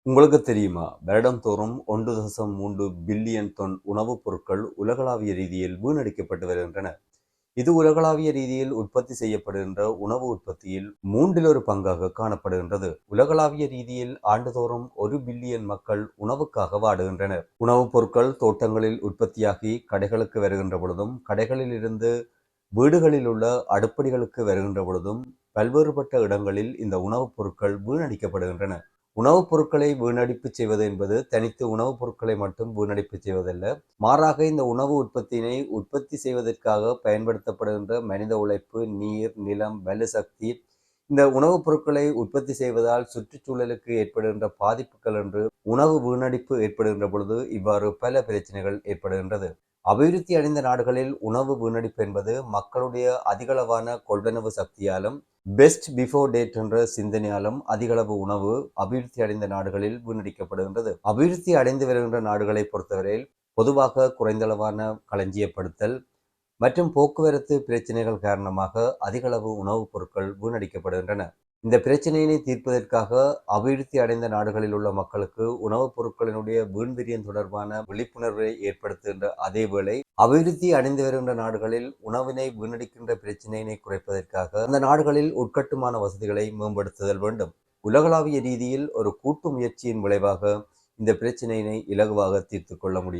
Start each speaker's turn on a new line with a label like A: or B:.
A: உங்களுக்கு தெரியுமா? வருடந்தோறும் 1.3 பில்லியன் தொன் உணவுப் பொருட்கள் உலகளாவிய ரீதியில் வீணடிக்கப்பட்டு வருகின்றன. இது உலகளாவிய ரீதியில் உற்பத்தி செய்யப்படுகின்ற உணவு உற்பத்தியில் மூன்றில் ஒரு பங்காக காணப்படுகின்றது. உலகளாவிய ரீதியில் ஆண்டுதோறும் 1 பில்லியன் மக்கள் உணவுக்காக வாடுகின்றனர். உணவுப் பொருட்கள் தோட்டங்களில் உற்பத்தியாகி கடைகளுக்கு வருகின்ற பொழுதும், கடைகளில் இருந்து வீடுகளில் உள்ள அடுப்படிகளுக்கு வருகின்ற பொழுதும், பல்வேறுபட்ட இடங்களில் இந்த உணவுப் பொருட்கள் வீணடிக்கப்படுகின்றன. உணவுப் பொருட்களை வீணடிப்பு செய்வது என்பது தனித்து உணவுப் பொருட்களை மட்டும் வீணடிப்பு செய்வதல்ல. மாறாக இந்த உணவு உற்பத்தியினை உற்பத்தி செய்வதற்காக பயன்படுத்தப்படுகின்ற மனித உழைப்பு, நீர், நிலம், வலுசக்தி, இந்த உணவுப் பொருட்களை உற்பத்தி செய்வதால் சுற்றுச்சூழலுக்கு ஏற்படுகின்ற பாதிப்புகள் என்று உணவு வீணடிப்பு ஏற்படுகின்ற பொழுது இவ்வாறு பல பிரச்சனைகள் ஏற்படுகின்றது. அபிவிருத்தி அடைந்த நாடுகளில் உணவு வீணடிப்பு என்பது மக்களுடைய அதிகளவான கொள்வனவு சக்தியாலும் பெஸ்ட் பிஃபோர் டேட் என்ற சிந்தனையாலும் அதிகளவு உணவு அபிவிருத்தி அடைந்த நாடுகளில் வீணடிக்கப்படுகின்றது. அபிவிருத்தி அடைந்து வருகின்ற நாடுகளை பொறுத்தவரையில் பொதுவாக குறைந்தளவான களஞ்சியப்படுத்தல் மற்றும் போக்குவரத்து பிரச்சனைகள் காரணமாக அதிகளவு உணவுப் பொருட்கள் வீணடிக்கப்படுகின்றன. இந்த பிரச்சனையினை தீர்ப்பதற்காக அபிவிருத்தி அடைந்த நாடுகளில் உள்ள மக்களுக்கு உணவுப் பொருட்களினுடைய வீண்விரியம் தொடர்பான விழிப்புணர்வை ஏற்படுத்துகின்ற அதேவேளை அபிவிருத்தி அடைந்து வருகின்ற நாடுகளில் உணவினை வீணடிக்கின்ற பிரச்சனையினை குறைப்பதற்காக அந்த நாடுகளில் உட்கட்டுமான வசதிகளை மேம்படுத்துதல் வேண்டும். உலகளாவிய ரீதியில் ஒரு கூட்டு முயற்சியின் விளைவாக இந்த பிரச்சனையினை இலகுவாக தீர்த்து கொள்ள முடியும்.